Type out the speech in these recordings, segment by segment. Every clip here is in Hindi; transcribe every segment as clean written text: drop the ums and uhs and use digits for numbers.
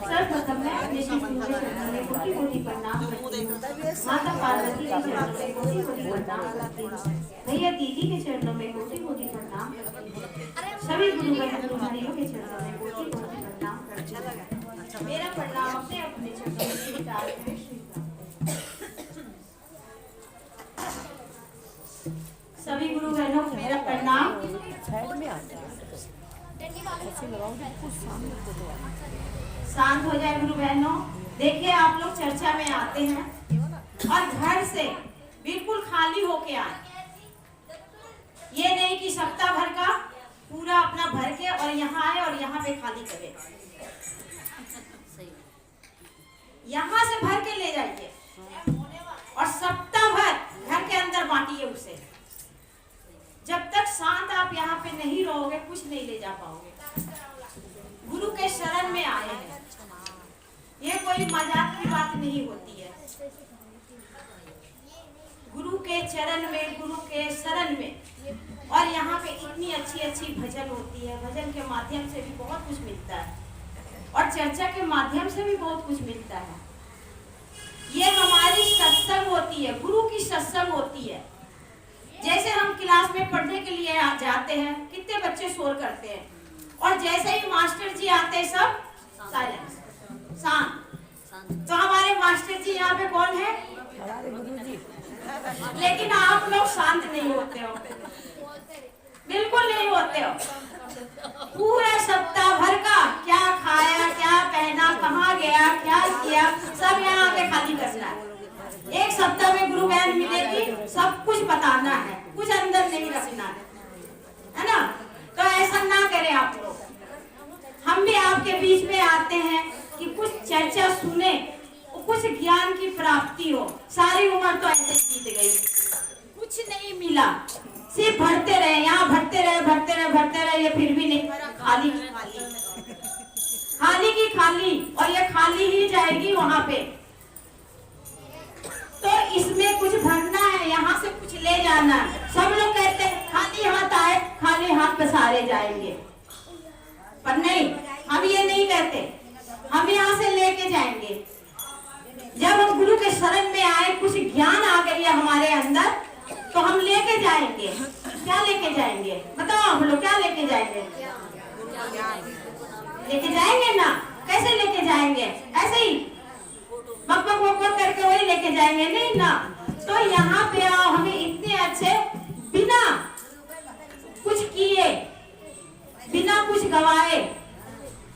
सर्वप्रथम मैं अपने श्री गुरु के चरणों में कोटि कोटि प्रणाम करती हूँ। माता पार्वती के चरणों में कोटि कोटि प्रणाम करती हूँ। भैया दीदी के चरणों में कोटि कोटि प्रणाम करती हूँ। सभी गुरु बहन गुरुहरियों के चरणों में कोटि कोटि प्रणाम करती हूँ। मेरा प्रणाम अपने अपने चरणों में स्वीकार करें। सभी गुरु बहनों को मेरा प्रणाम। शांत हो जाए गुरु बहनों। देखिए आप लोग चर्चा में आते हैं और घर से बिल्कुल खाली होके आए। ये नहीं कि सप्ताह भर का पूरा अपना भर के और यहाँ आए और यहाँ पे खाली करे। यहाँ से भर के ले जाइए और सप्ताह भर घर के अंदर बांटिए उसे। जब तक शांत आप यहाँ पे नहीं रहोगे कुछ नहीं ले जा पाओगे। गुरु के शरण में आए हैं, ये कोई मजाक की बात नहीं होती है। गुरु के चरण में, गुरु के शरण में, और यहाँ पे इतनी अच्छी अच्छी भजन होती है। भजन के माध्यम से भी बहुत कुछ मिलता है और चर्चा के माध्यम से भी बहुत कुछ मिलता है। ये हमारी सत्संग होती है, गुरु की सत्संग होती है। जैसे हम क्लास में पढ़ने के लिए जाते हैं, कितने बच्चे शोर करते हैं और जैसे ही मास्टर जी आते हैं सब साइलेंस, शांत। तो हमारे मास्टर जी यहाँ पे कौन है? हमारे गुरु जी। लेकिन आप लोग शांत नहीं होते हो, बिल्कुल नहीं होते हो। पूरा सप्ताह भर का क्या खाया, क्या पहना, कहाँ गया, क्या किया, सब यहाँ आके खाली करना है। एक सप्ताह में गुरु बहन मिलेगी, सब कुछ बताना है, कुछ अंदर नहीं रखना है ना? तो ऐसा ना करें आप लोग। हम भी आपके बीच में आते हैं कि कुछ चर्चा सुने, कुछ ज्ञान की प्राप्ति हो। सारी उम्र तो ऐसे बीत गई, कुछ नहीं मिला, सिर्फ भरते रहे, यहाँ भरते रहे, भरते रहे, भरते रहे, ये फिर भी नहीं भरा। खाली की खाली, खाली की खाली, और ये खाली ही जाएगी वहां पे। तो इसमें कुछ भरना है, यहाँ से कुछ ले जाना है। सब लोग कहते हैं खाली हाथ आए खाली हाथ पसारे जाएंगे, पर नहीं, हम ये नहीं कहते। हम यहाँ से लेके जाएंगे। जब हम गुरु के शरण में आए, कुछ ज्ञान आ गई है हमारे अंदर, तो हम लेके जाएंगे। क्या लेके जाएंगे बताओ आप लोग? क्या लेके जाएंगे? लेके जाएंगे ना? कैसे लेके जाएंगे? ऐसे ही बक बक बक बक करके वही लेके जाएंगे? नहीं ना। तो यहाँ पे आओ, हमें इतने अच्छे, बिना कुछ किए, बिना कुछ गवाए,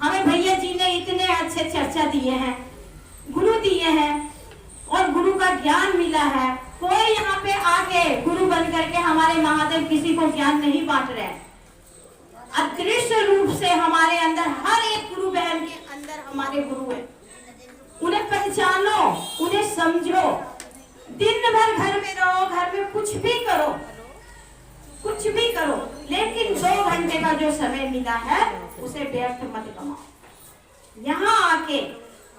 हमें भैया जी ने इतने अच्छे चर्चा दिए हैं, गुरु दिए हैं और गुरु का ज्ञान मिला है। कोई यहाँ पे आके गुरु बन करके हमारे महादेव किसी को ज्ञान नहीं बांट रहे। अदृश्य रूप से हमारे अंदर, हर एक गुरु बहन के अंदर हमारे गुरु है। उन्हें पहचानो, उन्हें समझो। दिन भर घर में रहो, घर में कुछ भी करो, कुछ भी करो, लेकिन 2 घंटे का जो समय मिला है उसे व्यर्थ मत कमाओ। यहाँ आके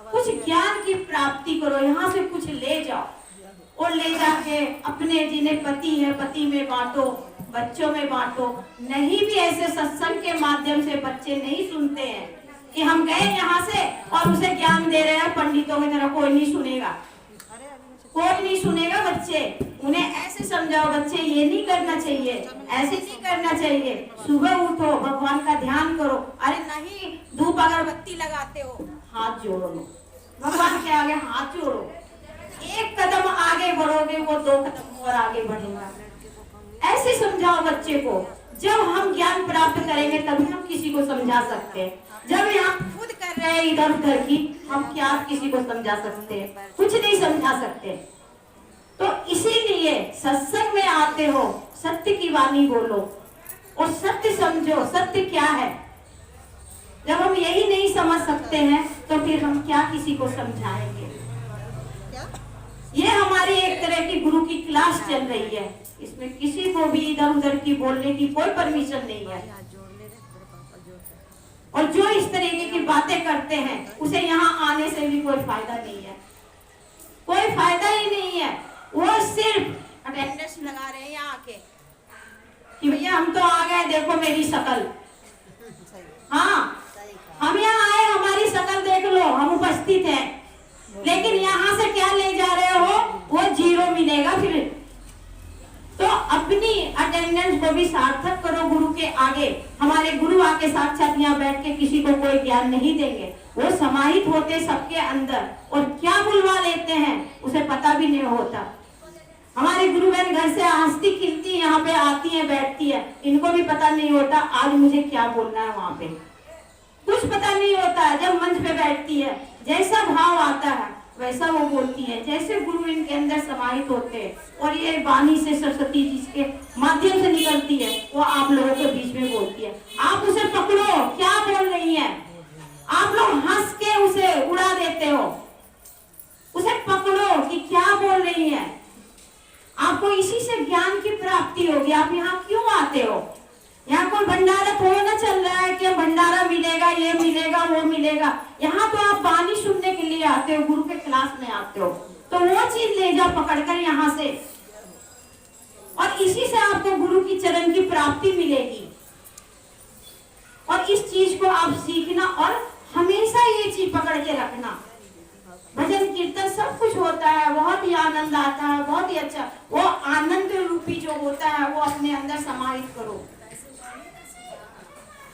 कुछ ज्ञान की प्राप्ति करो, यहाँ से कुछ ले जाओ और ले जाके अपने जिन्हें पति है पति में बांटो, बच्चों में बांटो। नहीं भी ऐसे सत्संग के माध्यम से बच्चे नहीं सुनते हैं कि हम गए यहाँ से और उसे ज्ञान दे रहे हैं पंडितों की तरह, कोई नहीं सुनेगा, कोई नहीं सुनेगा। बच्चे उन्हें ऐसे समझाओ, बच्चे ये नहीं करना चाहिए, ऐसे नहीं करना चाहिए, सुबह उठो, भगवान का ध्यान करो। अरे नहीं, धूप अगरबत्ती लगाते हो, हाथ जोड़ो, भगवान के आगे हाथ जोड़ो। एक कदम आगे बढ़ोगे, वो 2 कदम और आगे बढ़ेगा। ऐसे समझाओ बच्चे को। जब हम ज्ञान प्राप्त करेंगे तभी हम किसी को समझा सकते हैं। जब यहाँ खुद कर रहे हैं इधर उधर की, हम क्या किसी को समझा सकते हैं? कुछ नहीं समझा सकते। तो इसीलिए सत्संग में आते हो, सत्य की वाणी बोलो और सत्य समझो। सत्य क्या है? जब हम यही नहीं समझ सकते हैं तो फिर हम क्या किसी को समझाएंगे? ये हमारी एक तरह की गुरु की क्लास चल रही है, इसमें किसी को भी इधर उधर की बोलने की कोई परमिशन नहीं है। और जो इस तरीके की बातें करते हैं उसे यहाँ आने से भी कोई फायदा नहीं है, कोई फायदा ही नहीं है। वो सिर्फ अटेंडेंस लगा रहे हैं यहाँ आके कि भैया हम तो आ गए, देखो मेरी शक्ल, हम यहाँ आए, हमारी शक्ल देख लो, हम उपस्थित हैं, लेकिन यहाँ से क्या ले जा रहे हो, वो जीरो मिलेगा फिर। तो अपनी अटेंडेंस को भी सार्थक करो गुरु के आगे। हमारे गुरु आके साक्षात यहाँ बैठ के किसी को कोई ज्ञान नहीं देंगे, वो समाहित होते सबके अंदर और क्या बुलवा लेते हैं उसे पता भी नहीं होता। हमारे गुरु बहन घर से हंसती खिलती यहाँ पे आती है, बैठती है, इनको भी पता नहीं होता आज मुझे क्या बोलना है, वहां पे कुछ पता नहीं होता है। जब मंच पे बैठती है, जैसा भाव आता है वैसा वो बोलती है, जैसे गुरु इनके अंदर समाहित होते हैं और ये वाणी से सरस्वती जिसके माध्यम से निकलती है वो आप लोगों के बीच में बोलती है। आप उसे पकड़ो, क्या बोल रही है, आप लोग हंस के उसे उड़ा देते हो, उसे पकड़ो कि क्या बोल रही है। आपको इसी से ज्ञान की प्राप्ति होगी। आप यहाँ क्यों आते हो? यहाँ कोई भंडारा थोड़ा ना चल रहा है कि भंडारा मिलेगा, ये मिलेगा, वो मिलेगा। यहाँ तो आप वाणी सुनने के लिए आते हो, गुरु के क्लास में आते हो, तो वो चीज ले जाओ पकड़कर यहाँ से, और इसी से आपको गुरु की चरण की प्राप्ति मिलेगी। और इस चीज को आप सीखना और हमेशा ये चीज पकड़ के रखना। भजन कीर्तन सब कुछ होता है, बहुत ही आनंद आता है, बहुत ही अच्छा। वो आनंद रूपी जो होता है वो अपने अंदर समाहित करो।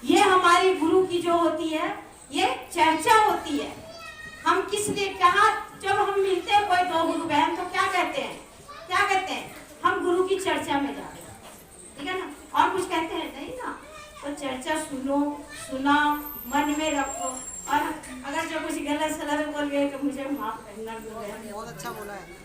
ये हमारी गुरु की जो होती है ये चर्चा होती है। हम किस लिए कहा, जब हम मिलते हैं कोई दो गुरु बहन तो क्या कहते हैं, क्या कहते हैं, हम गुरु की चर्चा में जा रहे हैं, ठीक है ना, और कुछ कहते हैं नहीं ना। तो चर्चा सुनो, सुना, मन में रखो, और अगर जो कुछ गलत सलत बोल गए तो मुझे माफ करना। बहुत अच्छा बोला है।